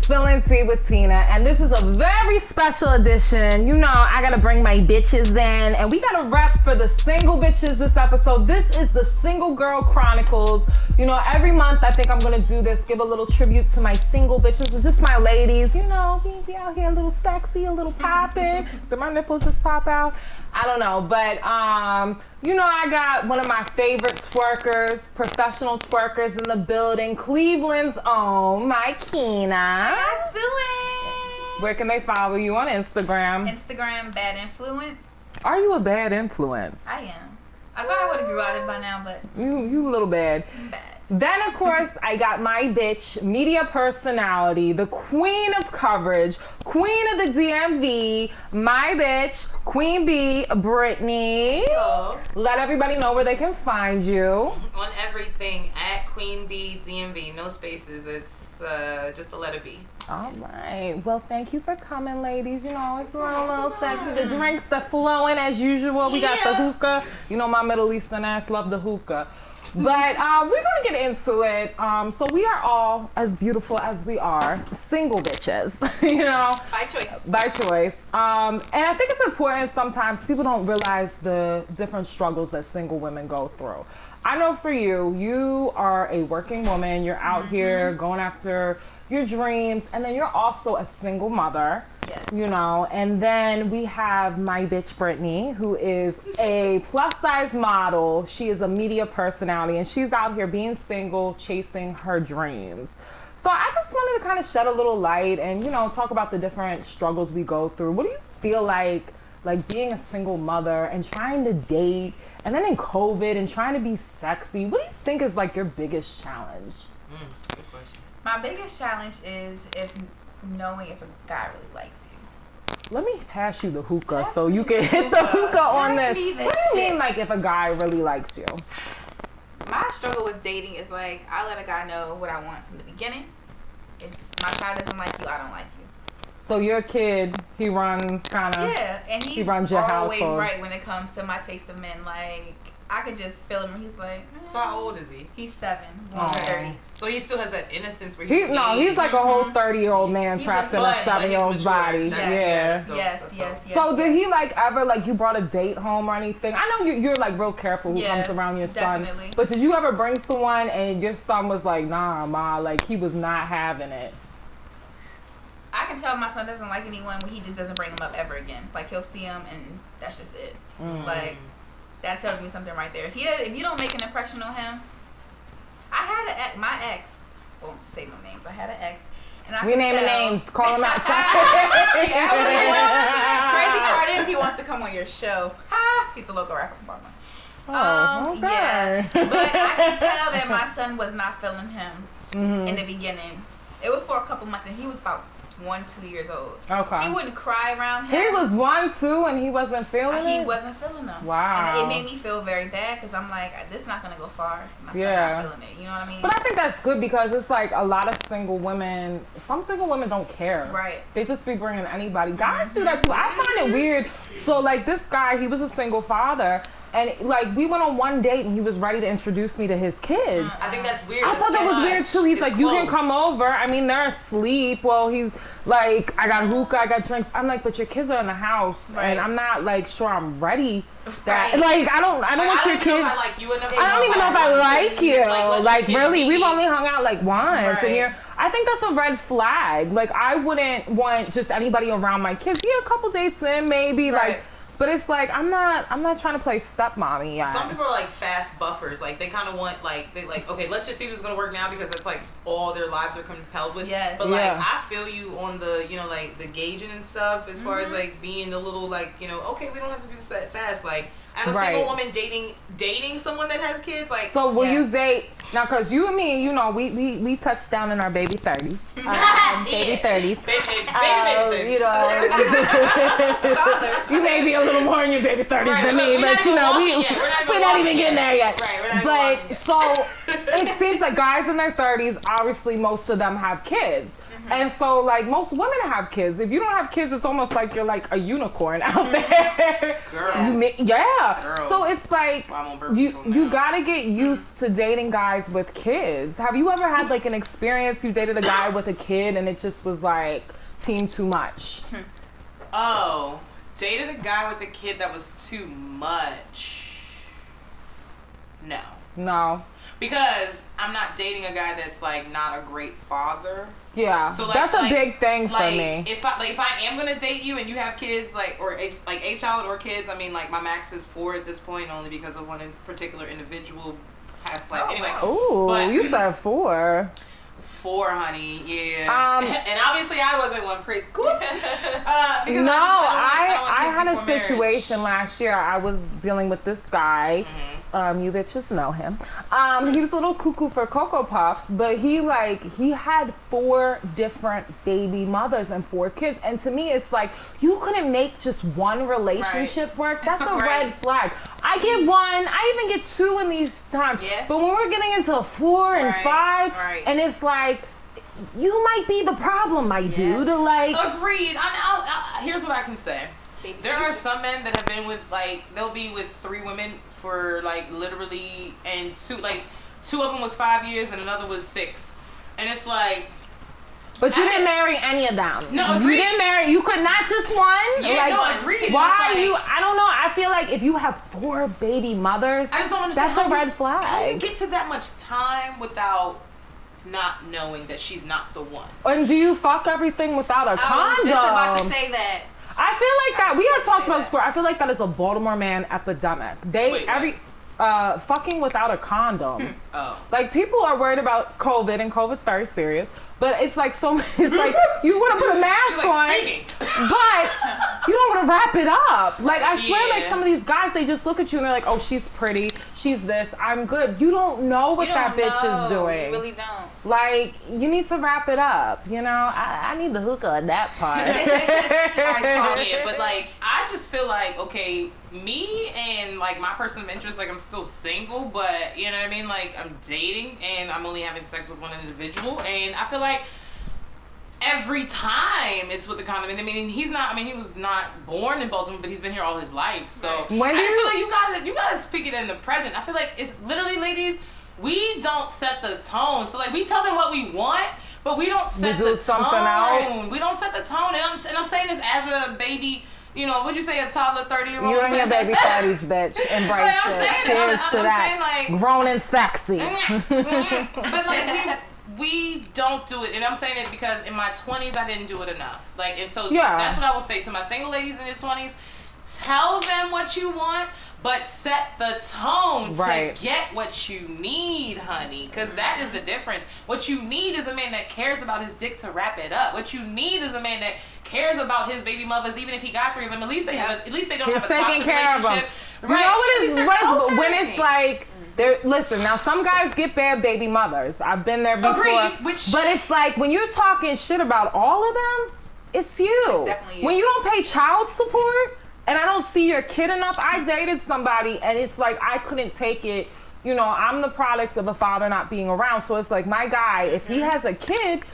Spilling Tea with Tina, and this is a very special edition. You know, I gotta bring my bitches in, and we gotta rep for the single bitches this episode. This is the Single Girl Chronicles. You know, every month I think I'm gonna do this, give a little tribute to my single bitches, just my ladies. You know, be out here a little sexy, a little popping. Did my nipples just pop out? I don't know, but you know, I got one of my favorite twerkers, professional twerkers in the building, Cleveland's own Mykena. How you doing? Where can they follow you on Instagram? Instagram, Bad Influence. Are you a bad influence? I am. I thought I would have grew out of it by now, but you a little bad. Bad. Then, of course, I got my bitch, media personality, the queen of coverage, queen of the DMV, my bitch, Queen B, Brittney. Yo. Let everybody know where they can find you. On everything at Queen B DMV, no spaces. It's just the letter B. All right. Well, thank you for coming, ladies. You know, it's a little sexy. The drinks are flowing as usual. We got the hookah. You know, my Middle Eastern ass love the hookah. But we're going to get into it. So we are all as beautiful as we are, single bitches, you know. By choice. By choice. And I think it's important sometimes people don't realize the different struggles that single women go through. I know for you, you are a working woman. You're out here going after your dreams, and then you're also a single mother. Yes. You know, and then we have my bitch Brittney, who is a plus size model. She is a media personality, and she's out here being single, chasing her dreams. So I just wanted to kind of shed a little light and, you know, talk about the different struggles we go through. What do you feel like being a single mother and trying to date, and then in COVID and trying to be sexy? What do you think is like your biggest challenge? Good question. My biggest challenge is knowing if a guy really likes you. Let me pass you the hookah Pass so me you the can hit the hookah on Pass this. me the What do you shit. mean, like, if a guy really likes you? My struggle with dating is like, I let a guy know what I want from the beginning. If my guy doesn't like you, I don't like you. So your kid, he runs kind of... Yeah, and he he's runs your always household. right when it comes to my taste of men. Like, I could just feel him. He's like, So how old is he? He's 7, going to 30. So he still has that innocence where He's like a whole 30-year-old man He's trapped a in a bud, like, 7-year-old's he's body. mature. Yeah. Yes. So did he like ever, like, you brought a date home or anything? I know you're like real careful who comes around your definitely. son. But did you ever bring someone and your son was like, nah, ma, like he was not having it? I can tell my son doesn't like anyone when he just doesn't bring them up ever again. Like, he'll see them and that's just it. Like, that tells me something right there. If you don't make an impression on him, I had my ex, won't say no names. I had an ex, and I We could naming tell- names, call him out. Crazy part is he wants to come on your show. Ha! He's a local rapper from Baltimore. Oh, okay. Yeah, but I can tell that my son was not feeling him in the beginning. It was for a couple months, and he was about 1-2 years old. Okay. He wouldn't cry around him. He was 1-2 and he wasn't feeling it? He wasn't feeling them. Wow. And it made me feel very bad because I'm like, this is not going to go far. My son Yeah. not feeling it. You know what I mean? But I think that's good because it's like a lot of single women, some single women don't care. Right. They just be bringing anybody. Guys do that too. I find it weird. So like this guy, he was a single father. And like we went on one date and he was ready to introduce me to his kids. I think that's weird. I thought that was weird too. He's It's like, you can close. come over. I mean, they're asleep. Well, he's like, I got hookah, I got drinks. I'm like, but your kids are in the house, Right. and I'm not like sure I'm ready. That Right. like I don't want your I don't even kids. know if I like you enough. I don't even know if I like you. let Like your kids really, be. we've only hung out like once, Right. and I think that's a red flag. Like I wouldn't want just anybody around my kids. Yeah, a couple dates in, maybe Right. like. But it's like I'm not trying to play stepmommy yet. Some people are like fast buffers. Like they kind of want okay, let's just see if this is gonna work now because it's like all their lives are compelled with. Yes. But like Yeah. I feel you on the like the gauging and stuff as far as like being a little like okay, we don't have to do this that fast. Like as a Right. single woman dating someone that has kids, like So will Yeah. you date now? Cause you and me, we touched down in our baby 30s. Baby 30s. baby. You know, you may be a little more in your baby 30s Right, than look, me, we're but not you even know, walking we're yet. not We're not even even walking getting yet. there yet. Right, we're not even walking But yet. so it seems like guys in their 30s, obviously most of them have kids. And so, like, most women have kids. If you don't have kids, it's almost like you're like a unicorn out there. Girl. Girl. So it's like, you gotta get used to dating guys with kids. Have you ever had, like, an experience you dated a guy with a kid and it just was, like, seemed too much? Oh, dated a guy with a kid that was too much? No. Because I'm not dating a guy that's like not a great father. Yeah, so that's a big thing for me. If I am gonna date you and you have kids, like a child or kids, I mean, like my max is 4 at this point, only because of one particular indivical past life. Anyway. Oh, you said 4. 4, honey. Yeah. And obviously I wasn't one crazy. Because I had a situation last year. I was dealing with this guy. You bitches know him. He was a little cuckoo for Cocoa Puffs, but he had 4 different baby mothers and 4 kids. And to me, it's like, you couldn't make just one relationship work. That's a red flag. I get 1, I even get 2 in these times. Yeah. But when we're getting into 4 and 5, and it's like, you might be the problem, my dude. Like, agreed. Here's what I can say. There are some men that have been with, like, they'll be with 3 women for, like, literally, and 2 of them was 5 years and another was 6. And it's like, but you didn't marry any of them. No, agreed. You didn't marry. You could not just one. Yeah, no, agreed. Why are you? I don't know. I feel like if you have 4 baby mothers, I just don't understand. That's a red flag. How do you get to that much time without not knowing that she's not the one? And do you fuck everything without a condom? I was just about to say that. I feel like that. We had talked about this before. I feel like that is a Baltimore man epidemic. Fucking without a condom. Like, people are worried about COVID, and COVID's very serious. But it's like it's like you want to put a mask on, but you don't want to wrap it up. Like, I swear, like, some of these guys, they just look at you and they're like, oh, she's pretty, she's this, I'm good. You don't know what that bitch is doing. You really don't. Like, you need to wrap it up. You know, I need the hookah on that part. But like, I just feel like, okay, me and like my person of interest, like, I'm still single, but you know what I mean? Like, I'm dating and I'm only having sex with one individual, and I feel like every time it's with a condom. And I mean, he was not born in Baltimore, but he's been here all his life. So I feel like you gotta speak it in the present. I feel like it's literally, ladies, we don't set the tone. So like, we tell them what we want, but we don't set the tone. We don't set the tone. And I'm saying this as a baby. You know, would you say a toddler, 30-year-old? You and your baby 30s, bitch. Embrace it. Cheers to that. Like, grown and sexy. But like, we don't do it. And I'm saying it because in my 20s, I didn't do it enough. Like, and so that's what I will say to my single ladies in their 20s. Tell them what you want, but set the tone to get what you need, honey. Because that is the difference. What you need is a man that cares about his dick to wrap it up. What you need is a man that cares about his baby mothers, even if he got 3 of them. At least they have. At least they don't have a toxic relationship. You know what is when it's like. Listen, now some guys get bad baby mothers. I've been there before. But it's like, when you're talking shit about all of them, it's you. It's definitely you. When you don't pay child support, and I don't see your kid enough. I dated somebody, and it's like, I couldn't take it. You know, I'm the product of a father not being around. So it's like, my guy, if he has a kid,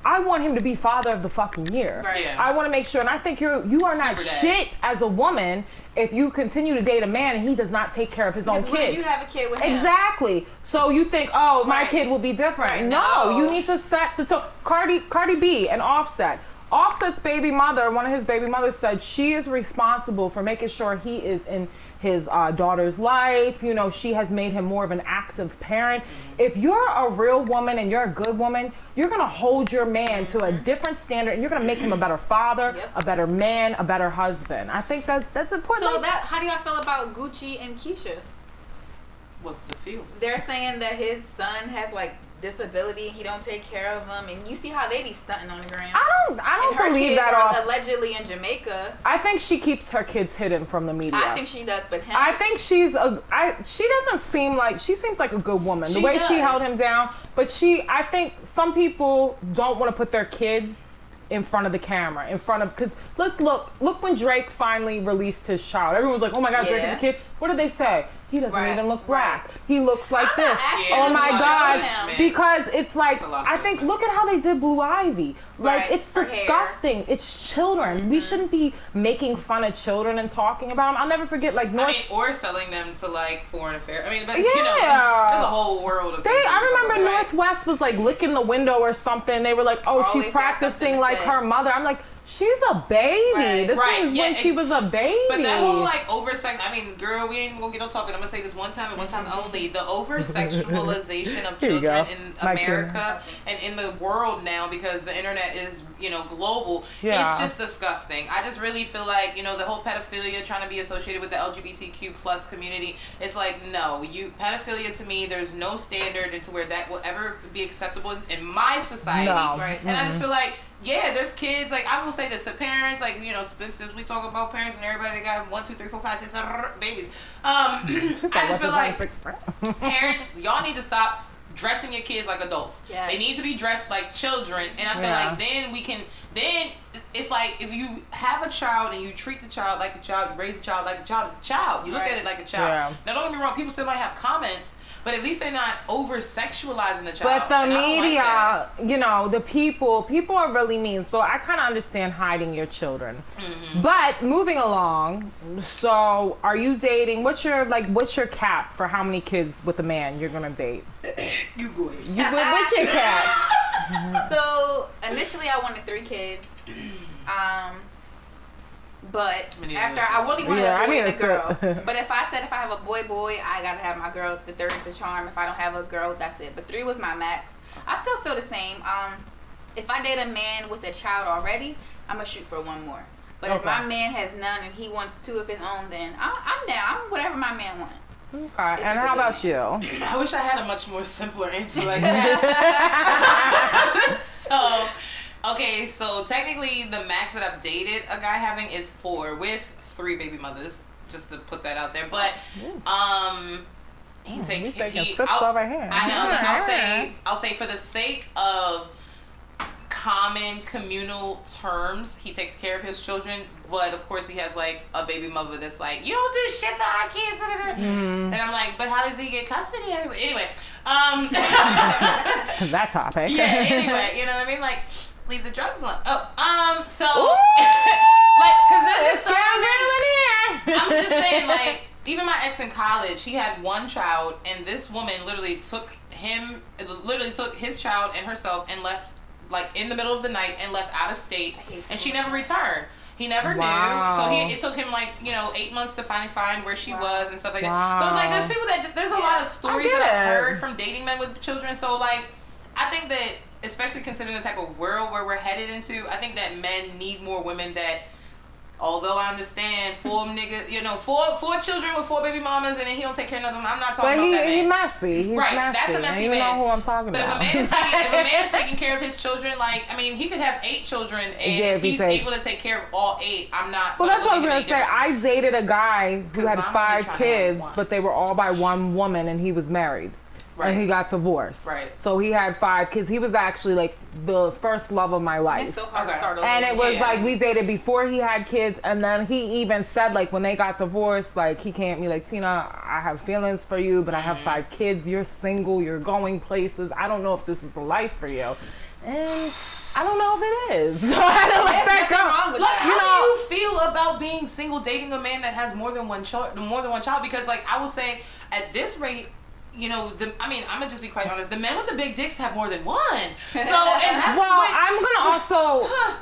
I want him to be father of the fucking year. Right. Yeah. I want to make sure, and I think you are not shit as a woman if you continue to date a man and he does not take care of his own kid. What if you have a kid with him? Exactly. So you think, oh, my kid will be different. Right. No, you need to set the tone. Cardi B and Offset's baby mother, one of his baby mothers said she is responsible for making sure he is in his daughter's life. You know, she has made him more of an active parent. If you're a real woman and you're a good woman, you're going to hold your man to a different standard, and you're going to make him a better father, a better man, a better husband. I think that's important. So how do y'all feel about Gucci and Keisha? What's the feel? They're saying that his son has like disability, he don't take care of them, and you see how they be stunting on the gram. I don't believe that off. Allegedly in Jamaica. I think she keeps her kids hidden from the media. I think she does, but him. I think she seems like a good woman. The way she held him down, but I think some people don't want to put their kids in front of the camera, because let's look when Drake finally released his child. Everyone was like, oh my God, Drake is a kid. What did they say? he doesn't Right. even look black. He looks like I'm not this. asking Oh you my to God. show him. Because it's like, a lot of I think, judgment. look at how they did Blue Ivy. Like, Right, it's her hair. disgusting. It's children. We shouldn't be making fun of children and talking about them. I'll never forget, like, I mean, or selling them to like foreign affairs. I mean, but you know, Yeah. there's a whole world of They, things. I we can talk remember about. Northwest was like licking the window or something. They were like, "Oh, Always she's got practicing something to like say. her mother." I'm like, "She's a baby. Right. This Right, was yeah, when she was a baby." But that whole like over-sex, I mean, girl, we ain't even gonna get on topic. I'm gonna say this one time and one time only. The over-sexualization of Here you children go. in Mykena. America and in the world now, because the internet is, you know, global, Yeah. it's just disgusting. I just really feel like, you know, the whole pedophilia trying to be associated with the LGBTQ plus community, it's like, no, pedophilia to me, there's no standard into where that will ever be acceptable in my society. No. Right. And I just feel like, yeah, there's kids, like, I will say this to parents, like, you know, since we talk about parents and everybody that got 1, 2, 3, 4, 5, 6 babies. I just feel like parents, y'all need to stop dressing your kids like adults. Yes. They need to be dressed like children. And I feel Yeah. like then it's like if you have a child and you treat the child like a child, you raise the child like a child, it's a child. You look Right. at it like a child. Yeah. Now, don't get me wrong, people still might have comments, but at least they're not over-sexualizing the child. But the And I don't like media, that. you know, the people are really mean. So I kind of understand hiding your children. Mm-hmm. But moving along, so are you dating? What's your cap for how many kids with a man you're gonna date? You go ahead. What's your cap? So initially, I wanted 3 kids. But We need after another I really wanted Yeah, I a boy need and a a girl. sip. But if I have a boy, I gotta have my girl. The third is a charm. If I don't have a girl, that's it. But 3 was my max. I still feel the same. If I date a man with a child already, I'm gonna shoot for 1 more. But if Okay. my man has none and he wants 2 of his own, then I'm down. I'm whatever my man wants. Okay. And how about you? I wish I had a much more simpler answer like that. So technically the max that I've dated a guy having is 4 with 3 baby mothers, just to put that out there. But He's taking sips over here. I know. I'll say for the sake of common communal terms, he takes care of his children, but of course he has like a baby mother that's like, you don't do shit for our kids. And I'm like, but how does he get custody anyway? That topic. Yeah, anyway, you know what I mean? Like, leave the drugs alone. So like, cause that's just something. I'm just saying, like, even my ex in college, he had 1 child, and this woman literally took his child and herself and left, like, in the middle of the night and left out of state, and she never returned. He never knew, so it took him, like, you know, 8 months to finally find where she was and stuff like that. So it's like, there's people there's a lot of stories that I've heard from dating men with children. So, like, I think that, especially considering the type of world where we're headed into, I think that men need more women that, although I understand 4 niggas, you know, 4 children with 4 baby mamas, and then he don't take care of none of them. I'm not talking about that man. He's messy. He's right, messy. that's a messy you man. know who I'm talking but about. If a man is taking care of his children, like, I mean, he could have 8 children, and if he's able to take care of all 8, I'm not. Well, that's what I was gonna say. I dated a guy who had 5 kids, but they were all by 1 woman, and he was married. Right. And he got divorced. Right. So he had 5 kids. He was actually like the first love of my life. It's so hard to start over. And it was like we dated before he had kids, and then he even said like when they got divorced, like he came at me like, Tina, I have feelings for you, but I have 5 kids. You're single. You're going places. I don't know if this is the life for you. And I don't know if it is. So I had to let that go. Like, how do you feel about being single, dating a man that has more than one child? Because, like, I will say, at this rate, you know, I'm gonna just be quite honest. The men with the big dicks have more than one. So, and that's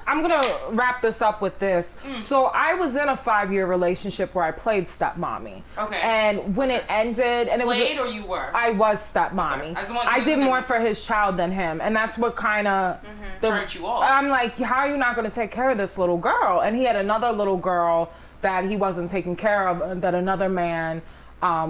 I'm gonna wrap this up with this. So I was in a 5-year relationship where I played stepmommy. Okay. And when it ended, and it was or you were? I was stepmommy. Okay. I did more for his child than him, and that's what kind of turned you off. I'm like, how are you not gonna take care of this little girl? And he had another little girl that he wasn't taking care of, that another man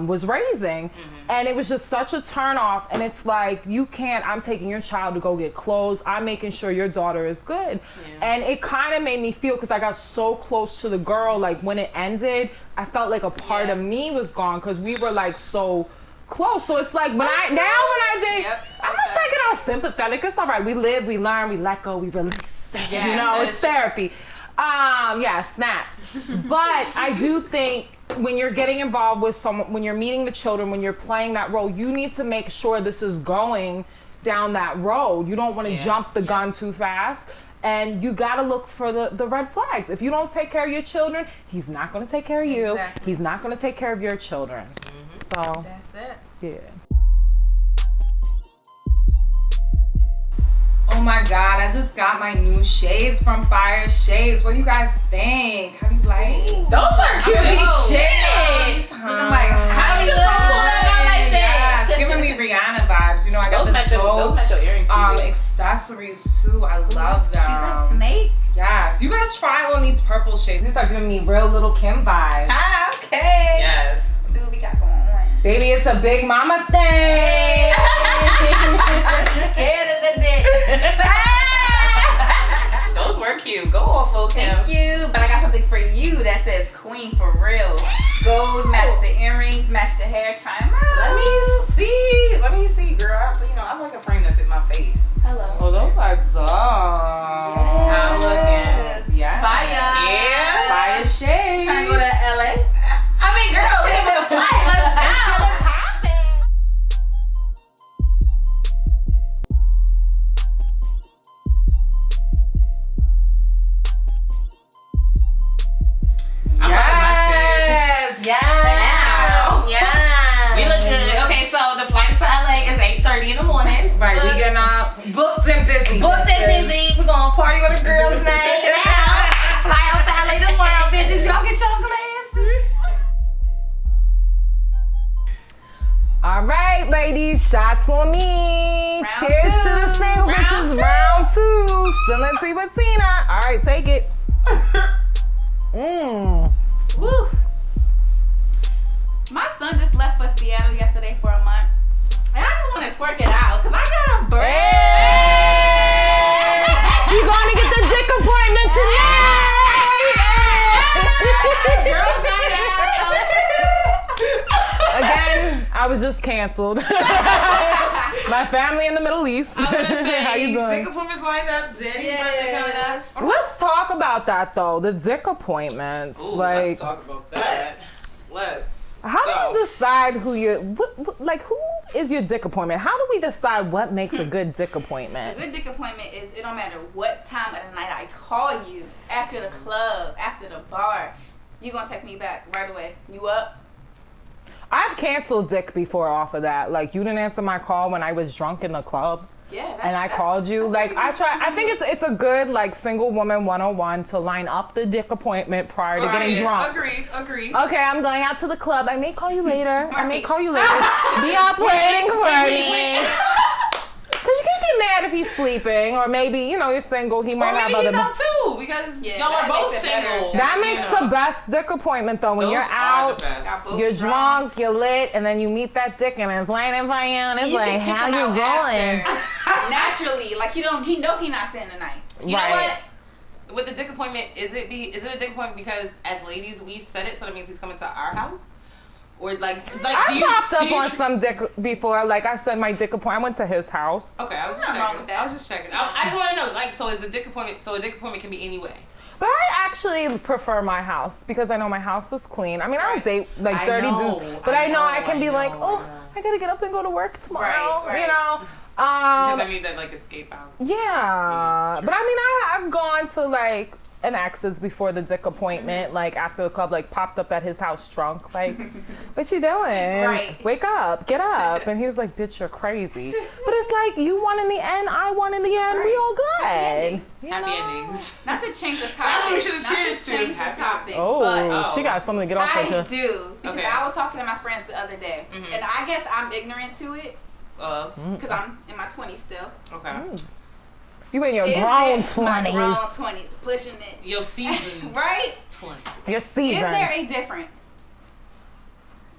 was raising, and it was just such a turn off. And it's like, I'm taking your child to go get clothes, I'm making sure your daughter is good. And it kind of made me feel, because I got so close to the girl, like when it ended, I felt like a part of me was gone, because we were like so close. So it's like when I date, I'm not trying to get all sympathetic. It's all right. We live, we learn, we let go, we release. You know, it's therapy. Snaps. But I do think when you're getting involved with someone, when you're meeting the children, when you're playing that role, you need to make sure this is going down that road. You don't want to jump the gun too fast. And you got to look for the red flags. If you don't take care of your children, he's not going to take care of you. Exactly. He's not going to take care of your children. So That's it. yeah. Oh my God, I just got my new shades from Fire Shades. What do you guys think? How do you like? Those are cute shades. Huh? Like, How do you pull that out like that? Yeah, it's giving me Rihanna vibes. You know, I got Those match your earrings too. accessories too. I love them. She's a snake. Yes, you gotta try on these purple shades. These are giving me real little Kim vibes. Ah, okay. Yes. See what we got going on. Baby, it's a big mama thing. I'm just scared of the dick. Those were cute. Go off, Lil' Kim. Thank you. But I got something for you that says queen for real. Gold, match the earrings, match the hair. Try 'em out. Let me see, girl. I like a frame that fit my face. Hello. Oh, those are dope. I'm looking. Yeah. Fire. Yeah. Fire shades. Trying to go to LA? I mean, girl, we give it a flight. Let's go. We look good. Okay, so the flight for LA is 8:30 in the morning. Right, we getting up booked and busy. Booked and busy. We're gonna party with the girls night. Fly out to LA tomorrow, bitches. Y'all get your glass. All right, ladies, shots for me. Round Cheers to the two. single Round bitches. two. Round 2. Spilling tea with Tina. All right, take it. Woo. My son just left for Seattle yesterday for a month. And I just want to twerk it out because I got a birthday. She going to get the dick appointment tonight. Girls night out. Again, I was just canceled. My family in the Middle East. I'm gonna say, How you doing? dick appointments lined up. Daddy's birthday coming up. Let's talk about that though. The dick appointments. Ooh, like, let's talk about that. Let's. how do you decide who who is your dick appointment? How do we decide what makes a good dick A appointment? good dick appointment is it don't matter what time of the night I call you, after the club, after the bar, you gonna text me back right away. You up? I've canceled dick before off of that. Like, you didn't answer my call when I was drunk in the club. Yeah. And I called you. Like, I think it's a good, like, single woman 101 to line up the dick appointment prior to getting drunk. Agreed. Okay, I'm going out to the club. I may call you later. Be up waiting for me. Because you can't get mad if he's sleeping, or maybe, you're single. He might have Maybe other. he's out too, because y'all are both makes it better. single. That makes the best dick appointment though. When Those you're are the out, best. you're drunk, you're lit, and then you meet that dick, and it's waiting for you, and it's You like, can kick how him you out going? after. Naturally, like he know he not staying the night. You know Right. what? With the dick appointment, is it a dick appointment because as ladies we set it, so that means he's coming to our house? Or like I popped up on some dick before. Like I said, my dick appointment. I went to his house. Okay, I was just Nothing wrong checking. with that. I was just checking. I just want to know, like, so is a dick appointment? So a dick appointment can be any way. But I actually prefer my house because I know my house is clean. I mean, I don't date like dirty dudes, but I know I can be like, oh, I gotta get up and go to work tomorrow. Right. Because I need that like escape out. Yeah, but I mean, I've gone to like an ex's before the dick appointment, like after the club, like popped up at his house drunk, like, what you doing? Right. Wake up, get up. And he was like, bitch, you're crazy. But it's like, you won in the end, I won in the end, we all good. Happy endings. Not to change the topic. That's what we should have cheered to. Change the Happy- topic. Oh, but she got something to get off I her. do because Okay. I was talking to my friends the other day, and I guess I'm ignorant to it because I'm in my 20s still. Okay. You in your Is grown there- my grown 20s. 20s, pushing it. Your season. Right? 20. Your season. Is there a difference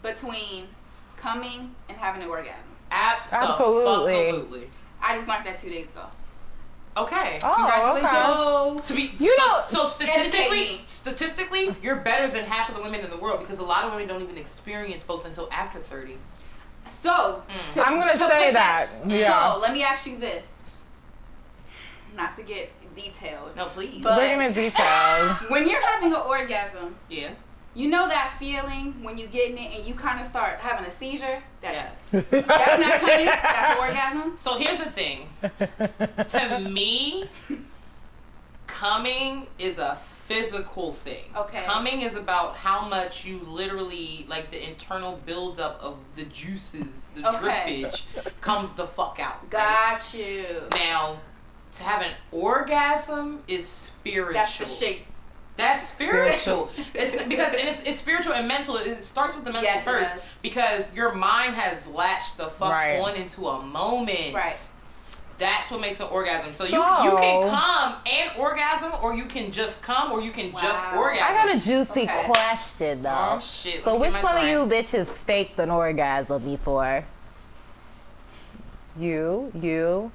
between coming and having an orgasm? Absolutely. I just learned that 2 days ago. Okay. Oh, Congratulations. okay. To be You know, so educate statistically, you're better than half of the women in the world because a lot of women don't even experience both until after 30. So, I'm going to say put that. Yeah. So, let me ask you this. Not to get detailed. No, please. But- We're going to detail. When you're having an orgasm, Yeah. You know that feeling when you get in it and you kind of start having a seizure? Yes. That's not coming. That's orgasm. So here's the thing. To me, coming is a physical thing. Okay. Coming is about how much you literally, like the internal buildup of the juices, the drippage, comes the fuck out. Got you. Now, to have an orgasm is spiritual. That's the shape. That's spiritual. It's because it's spiritual and mental. It starts with the mental first because your mind has latched the fuck on into a moment. Right. That's what makes an orgasm. So you can come and orgasm, or you can just come, or you can just orgasm. I got a juicy question though. Oh shit. So which one of you bitches faked an orgasm before? You.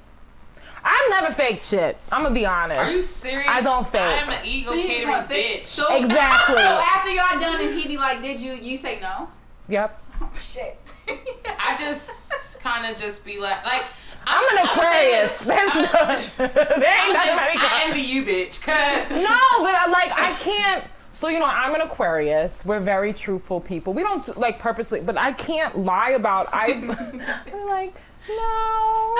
I've never faked shit. I'm gonna be honest. Are you serious? I don't fake. I am an ego catering bitch. So, exactly. So after y'all done and he be like, did you? You say no? Yep. Oh shit. I just kind of just be like I'm an Aquarius. I envy you, bitch. No, but I can't. So, I'm an Aquarius. We're very truthful people. We don't purposely, but I can't lie about. I'm like, no.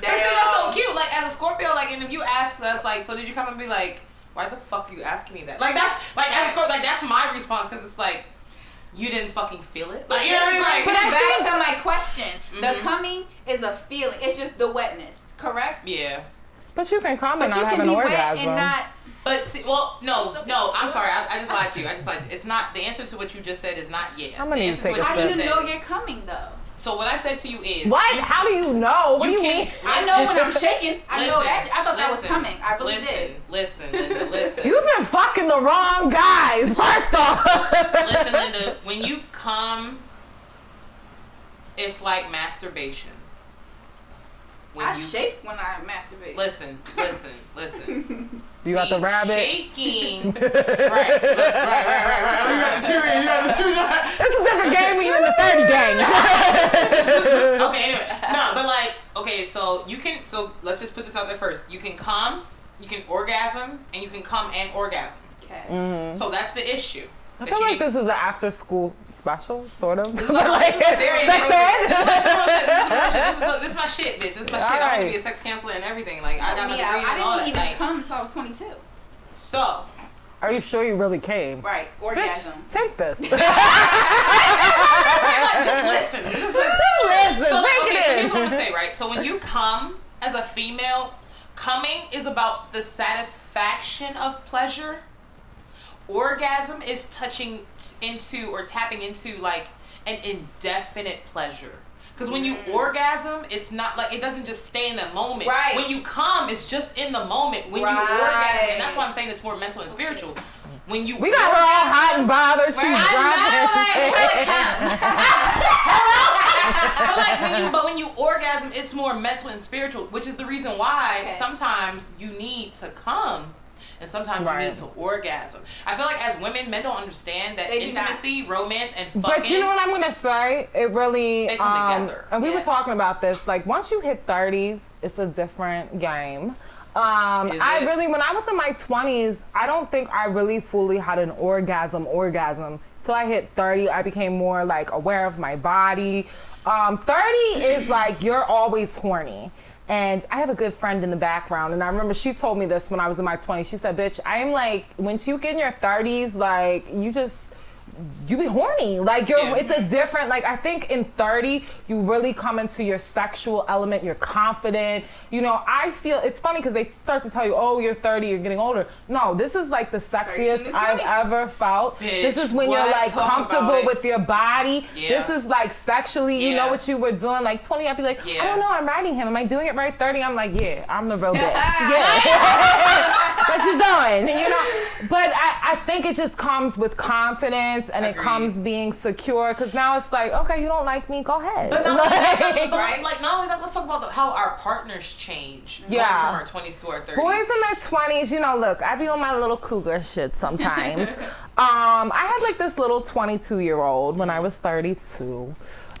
That's so cute. Like, as a Scorpio, and if you ask us, so did you come and be like, why the fuck are you asking me that? As a Scorpio, that's my response, because it's like, you didn't fucking feel it? You know what I mean? But back to my question. The coming is a feeling. It's just the wetness, correct? Yeah. But you can come and not have an orgasm. Wet and not... But see, no, I'm sorry. I just lied to you. It's not, the answer to what you just said is not yeah. I'm gonna the How do you know you're coming, though? So what I said to you is... What? How do you know? What do you mean? I know when I'm shaking. I know that. I thought that was coming. I really did. Listen, Linda. You've been fucking the wrong guys, first off. Listen, Linda. When you come, it's like masturbation. I shake when I masturbate. Listen. You got the rabbit. Shaking. Right. You got the cheering. It's a different game when you're in the 30 gang. Okay, anyway. No, but okay, so you can, let's just put this out there first. You can come, you can orgasm, and you can come and orgasm. Okay. Mm-hmm. So that's the issue. I feel like this is an after school special, sort of. This is sex ed? This is my shit, bitch. This is my shit. I'm gonna be a sex counselor and everything. I got my degree and all that. I didn't even come until I was 22. So. Are you sure you really came? Right. Orgasm. Bitch, take this. Just listen. So here's what I'm gonna say, right? So when you come as a female, coming is about the satisfaction of pleasure. Orgasm is touching into or tapping into an indefinite pleasure. Because when you orgasm, it's not it doesn't just stay in the moment. Right. When you come, it's just in the moment. When you orgasm, and that's why I'm saying it's more mental and spiritual. When you we got her all hot and bothered. She's dropping. But when you orgasm, it's more mental and spiritual, which is the reason why sometimes you need to come. And sometimes you need to orgasm. I feel like as women, men don't understand that intimacy, romance, and fucking... But you know what I'm going to say? It really... They come together. And we were talking about this. Once you hit 30s, it's a different game. When I was in my 20s, I don't think I really fully had an orgasm. Till I hit 30, I became more aware of my body. 30 is you're always horny. And I have a good friend in the background, and I remember she told me this when I was in my 20s. She said, bitch, I am once you get in your 30s, you be horny. It's a different, I think in 30, you really come into your sexual element, you're confident. I feel, it's funny because they start to tell you, oh, you're 30, you're getting older. No, this is the sexiest I've ever felt. Bitch, this is when you're comfortable with your body. Yeah. This is sexually, you know what you were doing. 20, I'd be like, I don't know, I'm riding him. Am I doing it right? 30, I'm like, yeah, I'm the real bitch. Yeah. What you doing? But I think it just comes with confidence. And it comes being secure, because now it's okay, you don't like me, go ahead. But not only that, let's talk about how our partners change. Going from our 20s to our 30s. Boys in their 20s, look, I be on my little cougar shit sometimes. I had this little 22-year-old when I was 32.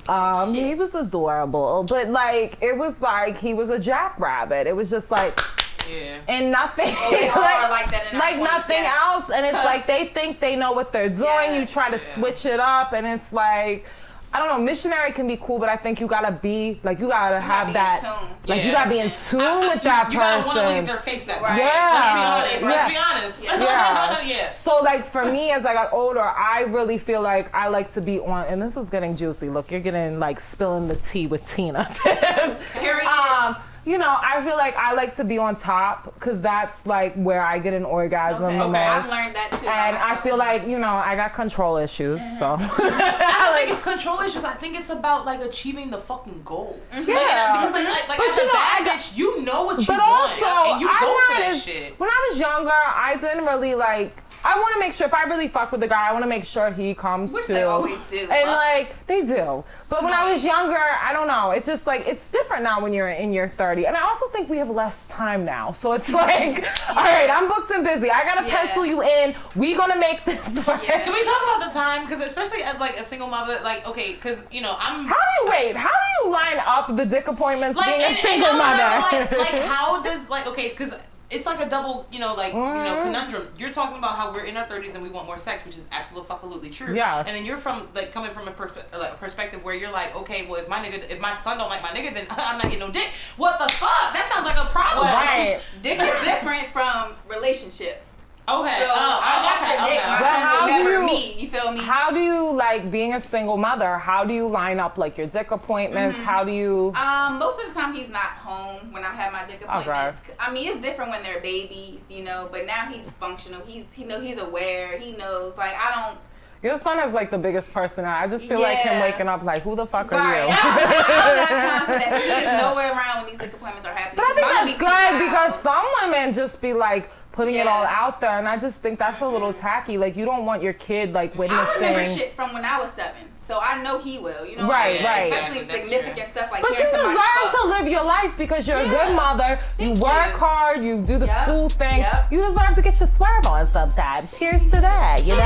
He was adorable, but it was he was a jackrabbit. It was just and nothing. They are like that in our 20s, nothing else. And it's like they think they know what they're doing. You try to switch it up, and it's like, I don't know, missionary can be cool, but I think you gotta be, like, you gotta have that, like, you gotta be in tune with that person. You gotta want to look at their face that way. Yeah. Let's be honest. Yeah. So, like, for me, as I got older, I really feel like I like to be on, and this is getting juicy. Look, you're getting, like, spilling the tea with Tina. You know, I feel like I like to be on top because that's like where I get an orgasm the most. I've learned that too. And I feel like, you know, I got control issues, so. I don't think it's control issues. I think it's about like achieving the fucking goal. Yeah. Because like as a bad bitch, you know what you want, and you go for that shit. When I was younger, I didn't really like. I want to make sure if I really fuck with the guy, I want to make sure he comes Which too. they always do. And like they do. But when I was younger, I don't know. It's just like it's different now when you're in your 30s. And I also think we have less time now. So it's like, all right, I'm booked and busy. I gotta pencil you in. We gonna make this work. Yeah. Can we talk about the time? Because especially as like a single mother, like okay, because you know I'm. How do you line up the dick appointments like, being a single mother? Like how does like okay because. It's like a double, you know, like, you know, conundrum. You're talking about how we're in our 30s and we want more sex, which is absolutely true. Yes. And then you're coming from a perspective where you're like, okay, well, if my son don't like my nigga, then I'm not getting no dick. What the fuck? That sounds like a problem. Right. Dick is different from relationship. Okay. So my son will never meet. You feel me? How do you like being a single mother? How do you line up like your dick appointments? How do you? Most of the time he's not home when I'm having my dick appointments. Okay. I mean, it's different when they're babies, you know. But now he's functional. He's aware. He knows. Like I don't. Your son is like the biggest personality. I just feel like him waking up like, who the fuck are you? I don't have time for that. He is nowhere around when these dick appointments are happening. But I think that's good because some women just be like putting it all out there, and I just think that's a little tacky. Like you don't want your kid like witnessing. I remember shit from when I was 7, so I know he will. You know, right. Especially significant stuff like. But you deserve to live your life because you're a good mother. You work hard. You do the school thing. You deserve to get your swerve on sometimes. Cheers to that. You know,